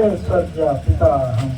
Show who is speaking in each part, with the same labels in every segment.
Speaker 1: सज्जा पिता हम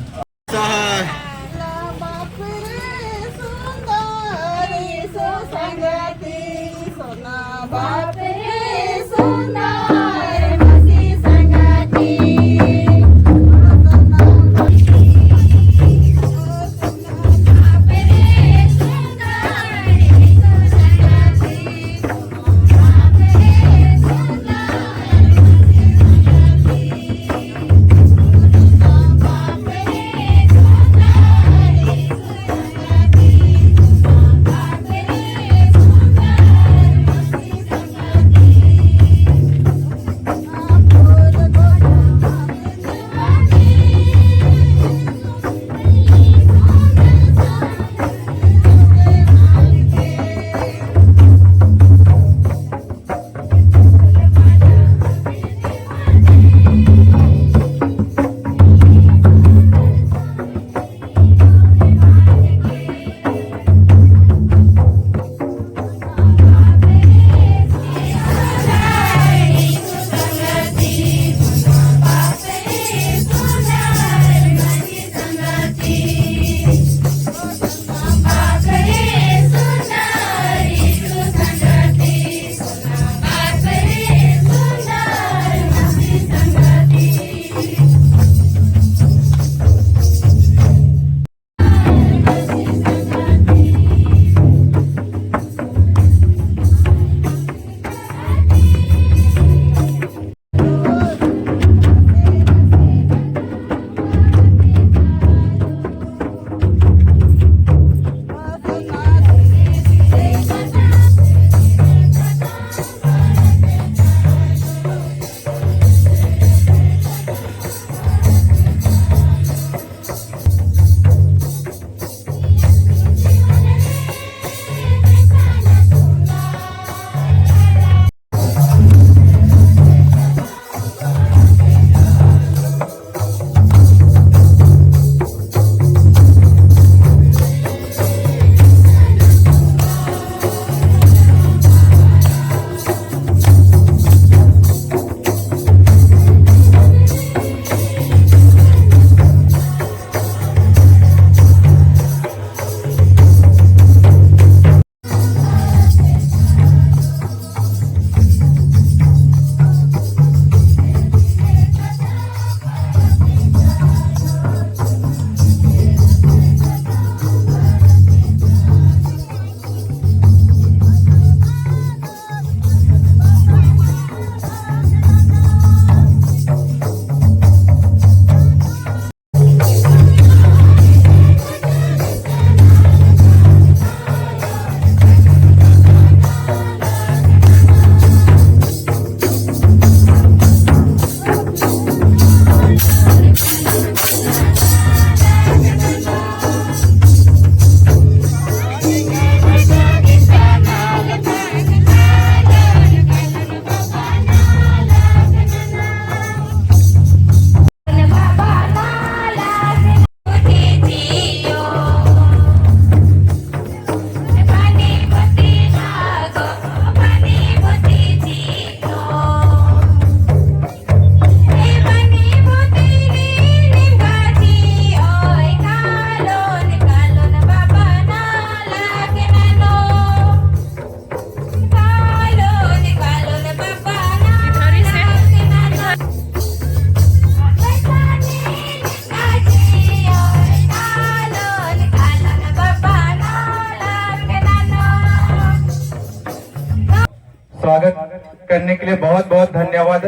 Speaker 2: स्वागत करने के लिए बहुत बहुत धन्यवाद।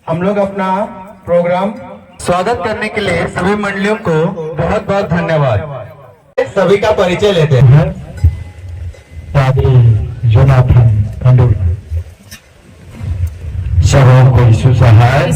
Speaker 2: हम लोग अपना प्रोग्राम स्वागत करने के लिए सभी मंडलियों को बहुत बहुत धन्यवाद। सभी का परिचय लेते हैं।
Speaker 1: जोनाथन पंडुल सबों को यीशु सहाय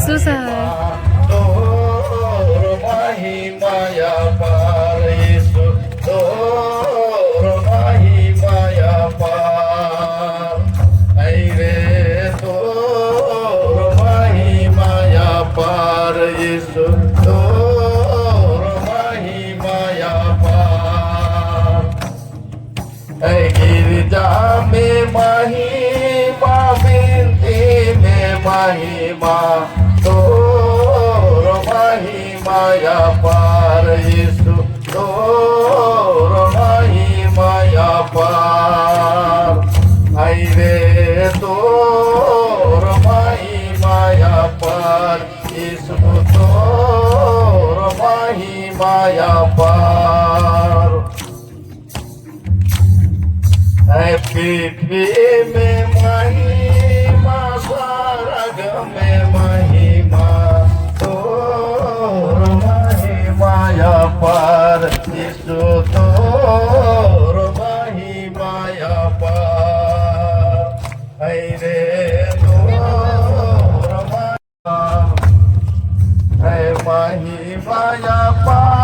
Speaker 2: महिमा तोर
Speaker 3: महिमाया पार यीशु तोर महिमाया पार रे तोर महिमाया पार यीशु तोर महिमाया पार पृथ्वी में महिमा स्वर्ग में महिमा तोर महिमाया पार यीशु तोर महिमाया पार रे तोर महिमाया पार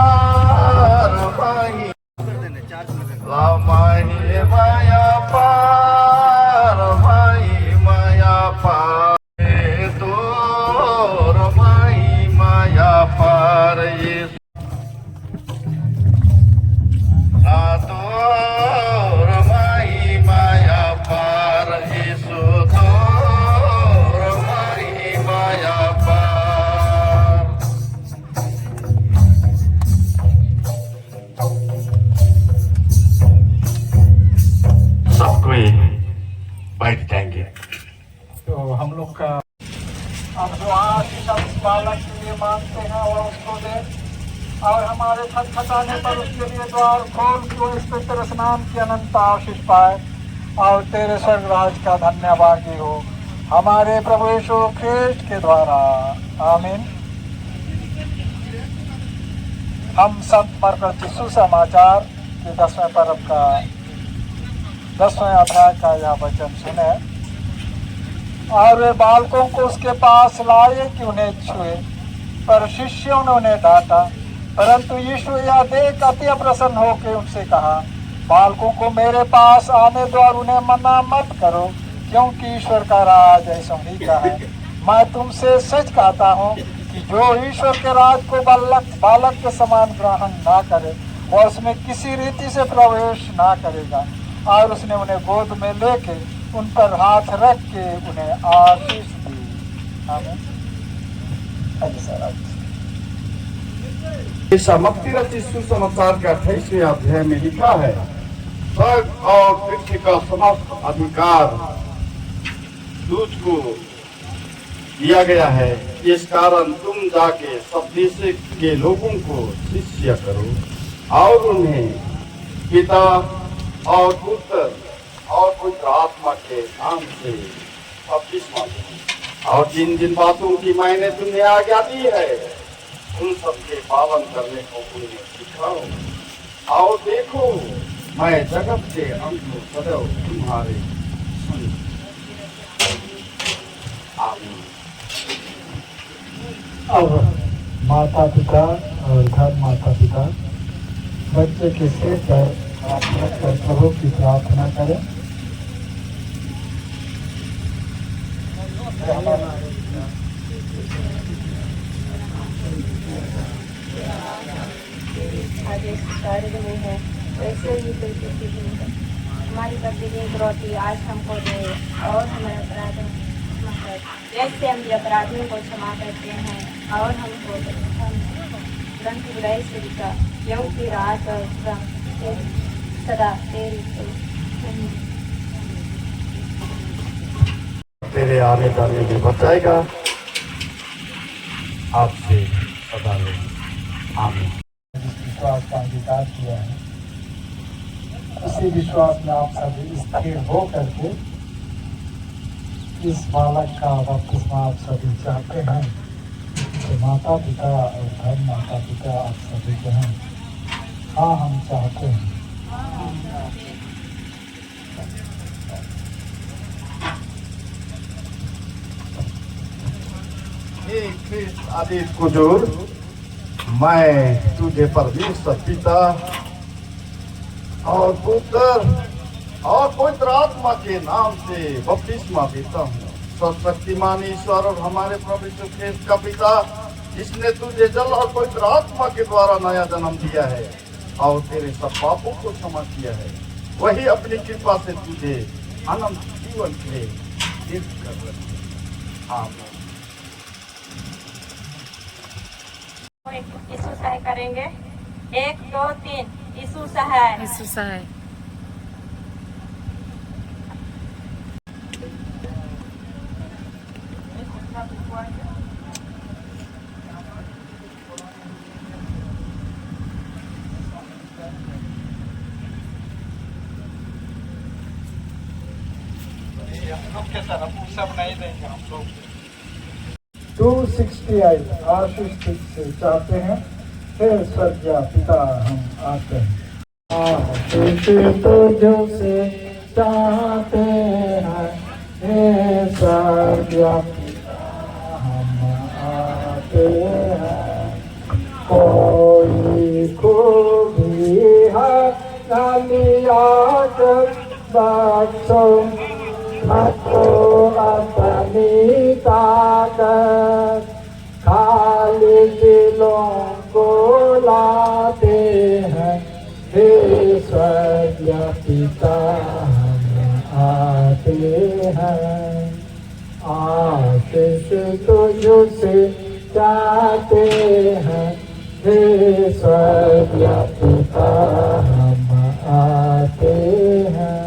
Speaker 3: महिमाया पार महिमाया पार तोर महिमाया पार यीशु तोर महिमाया पार यीशु तोर महिमाया पार सब कोई बैठ जाएंगे।
Speaker 1: तो हम लोग का अब जो आशीष हम इस बालक के लिए मांगते हैं और उसको दे, और हमारे खटखटाने पर उसके लिए द्वार खोल के वो इस पे तेरे स्नान की अनंत आशीष पाए और तेरे स्वर्ग राज का धन्यवादी हो हमारे प्रभु यीशु ख्रीष्ट के द्वारा, आमीन। हम संत मरकज सुसमाचार के 10वें पर्व का 10वें अध्याय का यह वचन सुने। और वे बालकों को उसके पास लाए कि उन्हें छुए, पर शिष्यों ने उन्हें डांटा। परंतु यीशु यह देख अति प्रसन्न होकर उनसे कहा, बालकों को मेरे पास आने दो और उन्हें मना मत करो, क्योंकि ईश्वर का राज ऐसा ही का है। मैं तुमसे सच कहता हूँ कि जो ईश्वर के राज को बालक के समान ग्रहण ना करे वह उसमें किसी रीति से प्रवेश ना करेगा। और उसने उन्हें गोद में लेके उन पर हाथ रख के उन्हें आशीष दी। आमीन।
Speaker 3: समाप्ति रचित सुसमाचार के 28वें अध्याय में लिखा है, स्वर्ग और पृथ्वी का समस्त अधिकार तुझको दिया गया है। इस कारण तुम जाके सब देश के लोगों को शिष्य करो और उन्हें पिता और पुत्र और पवित्र आत्मा के नाम से बपतिस्मा दो, और जिन जिन बातों की मैंने तुम्हें आज्ञा दी है उन सबके पालन करने को उन्हें सिखाओ। और देखो मैं जगत के अंत में सदैव तुम्हारे संग। आमीन।
Speaker 1: अब माता पिता और घर माता पिता बच्चे के सिर पर हाथ रखकर प्रभु की प्रार्थना करें।
Speaker 4: आदेश स्वर्ग में है वैसे ही पृथ्वी में है। हमारी प्रतिदिन रोटी आज हमको दे और हमारे अपराधों जैसे हम अपराधियों को क्षमा करते हैं और हमको ग्रंथ बुराई से बचा, क्योंकि राज और सदा तेरी
Speaker 3: तेरे आने जाने में बचाएगा आपसे सदा रहे। आमीन।
Speaker 1: विश्वास का अंगीकार किया है, उसी विश्वास में आप सभी स्थिर हो करके इस बालक का बपतिस्मा आप सभी चाहते हैं। तो माता पिता और धर्म माता पिता आप सभी के हैं। हाँ, हम चाहते हैं।
Speaker 3: ख्रिस्त आदित कुजूर, मैं तुझे परमेश्वर पिता और पुत्र और पवित्र आत्मा के नाम से बपतिस्मा देता हूँ। सर्वशक्तिमान ईश्वर और हमारे प्रभु यीशु ख्रिस्त का पिता, जिसने तुझे जल और पवित्र आत्मा के द्वारा नया जन्म दिया है और तेरे सब पापों को क्षमा किया है, वही अपनी कृपा से तुझे अनंत जीवन के लिए नियुक्त कर रहे। आमीन।
Speaker 4: यीशु सहाय करेंगे। 1 2 3 यीशु सहाय।
Speaker 5: यीशु सहाय।
Speaker 1: हम लोग के तरफ वो सब नहीं देंगे हम लोग। 268 आशीष से चाहते हैं, हे स्वर्गीय पिता हम आते हैं। आशीष तुझ से चाहते हैं, हे स्वर्गीय पिता हम आते हैं। कोई खूबी है लिया बख्शो मतो अपनी ताकत, खाली दिलों को लाते हैं, हे स्वर्गीय पिता हम आते हैं। आशीष तुझसे चाहते हैं, हे स्वर्गीय पिता हम आते हैं।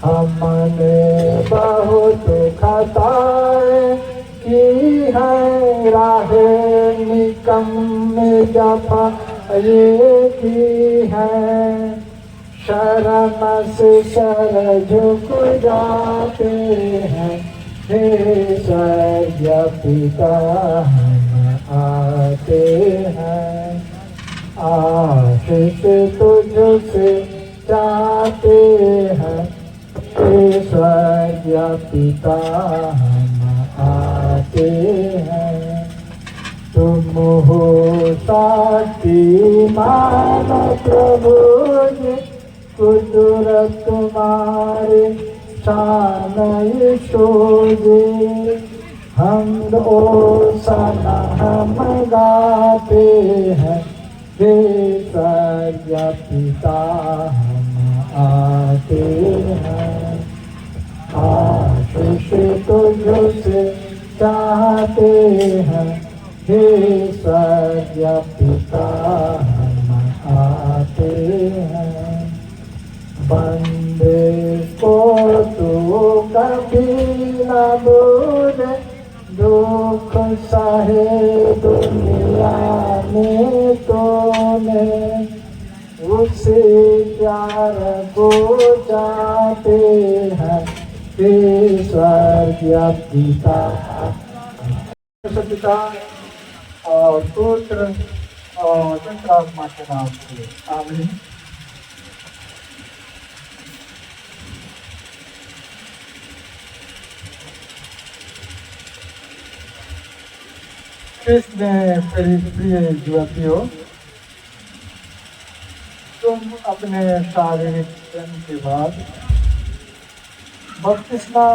Speaker 1: हमने बहुत खताएं की है, राहें निकम्मे जफा ये की है, शर्म से सर झुक जाते हैं, हे स्वर्गीय पिता हम आते हैं। आशीष तुझसे चाहते हैं, हे स्वर्गीय पिता हम आते हैं। तुम हो शक्तिमान प्रभु जी, कुदरत तुम्हारे शान यीशु जी। हम ओसाना हम गाते हैं, हे स्वर्गीय पिता हम आते हैं। आशीष तुझसे चाहते हैं, हे स्वर्गीय पिता हम आते हैं। बंदे को तू कभी न भूले, दुख सहे दुनिया में तूने, उसे प्यार को जाते हैं, हे स्वर्गीय पिता। पिता और पुत्र और पवित्र आत्मा के नाम से आमीन। कृष्ण में प्रिय युवतियों, तुम अपने शारीरिक जन्म के बाद बपतिस्मा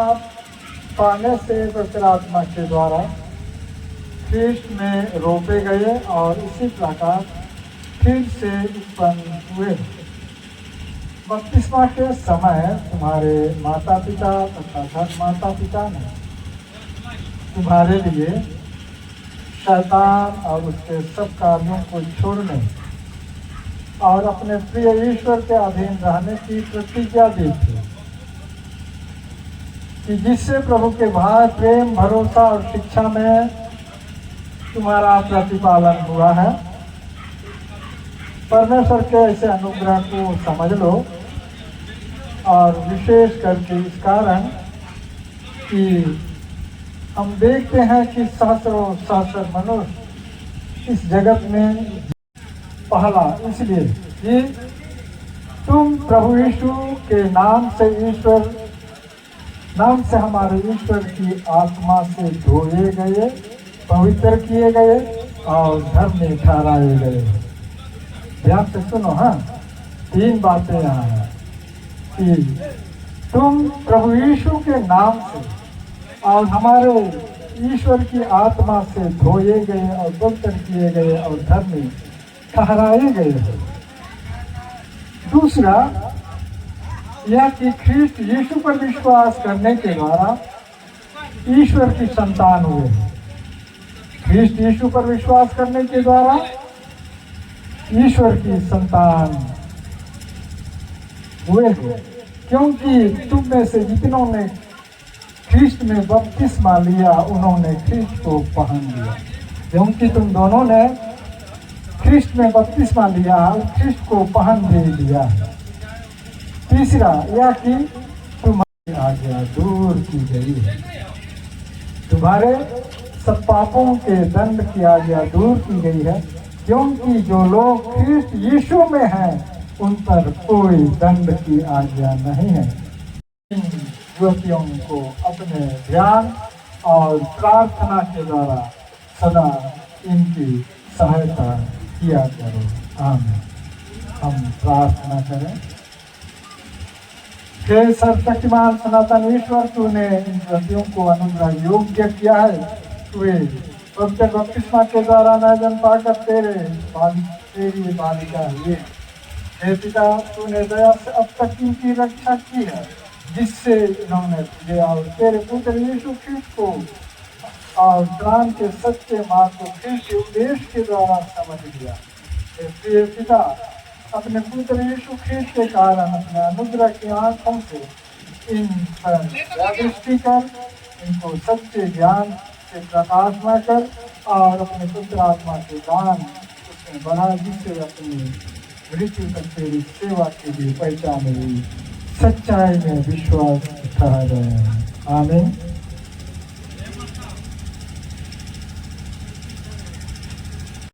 Speaker 1: पाने से पवित्र आत्मा के द्वारा ख्रीष्ट में रोपे गए और इसी प्रकार फिर से उत्पन्न हुए। बपतिस्मा के समय तुम्हारे माता पिता तथा धर्म माता पिता ने तुम्हारे लिए शैतान और उसके सब कार्यों को छोड़ने और अपने प्रिय ईश्वर के अधीन रहने की प्रतिज्ञा दी थी, कि जिससे प्रभु के भाव, प्रेम, भरोसा और शिक्षा में तुम्हारा प्रतिपालन हुआ है। परमेश्वर के ऐसे अनुग्रह को समझ लो, और विशेष करके इस कारण कि हम देखते हैं कि सहस्रों सहस्र मनुष्य इस जगत में पहला इसलिए कि तुम प्रभु यीशु के नाम से हमारे ईश्वर की आत्मा से धोए गए, पवित्र किए गए और धर्म में ठहराए गए। ध्यान से सुनो। हाँ, 3 बातें यहाँ हैं कि तुम प्रभु यीशु के नाम से और हमारे ईश्वर की आत्मा से धोए गए और पवित्र किए गए और धर्म में ठहराए गए हैं। दूसरा यह कि ख्रीष्ट यीशु पर विश्वास करने के द्वारा ईश्वर की संतान हुए हैं। ख्रिस्ट यीशु पर विश्वास करने के द्वारा ईश्वर की संतान हुए हो, क्योंकि तुम में से जितनों ने ख्रिस्ट में बपतिस्मा लिया उन्होंने ख्रिस्ट को पहन लिया। क्योंकि तुम दोनों ने ख्रिस्ट में बपतिस्मा लिया और ख्रिस्ट को पहन भी लिया। तीसरा यह कि तुम्हारी आज्ञा दूर की गई है, तुम्हारे सब पापों के दंड की आज्ञा दूर की गई है, क्योंकि जो लोग ख्रिस्ट यीशु में हैं उन पर कोई दंड की आज्ञा नहीं है। इन युवतियों को अपने ध्यान और प्रार्थना के द्वारा सदा इनकी सहायता किया करो। आमीन। हम प्रार्थना करें। हे सर्वशक्तिमान सनातन ईश्वर, तूने इन युवतियों को अनुग्रह योग्य किया है। वे पवित्र बपतिस्मा के द्वारा नयजन पाकर तेरी बालिका हुए। हे पिता, तूने दया से अब तक इनकी रक्षा की है, जिससे इन्होंने तुझे और तेरे पुत्र यीशु ख्रिस्त को और दान के सच्चे मार्ग को ख्रिस्त के उपदेश के द्वारा समझ लिया। हे प्रिय पिता, अपने पुत्र यीशु ख्रिस्त के कारण अपने अनुग्रह की आंखों से इन पर दृष्टि कर, इनको सच्चे ज्ञान से प्रकाशमय कर और अपने पुत्र आत्मा के दान उसमें बढ़ा, जिससे अपनी मृत्यु तक तेरी सेवा के लिए पहचाने हुई सच्चाई में विश्वास ठहरे। आमीन।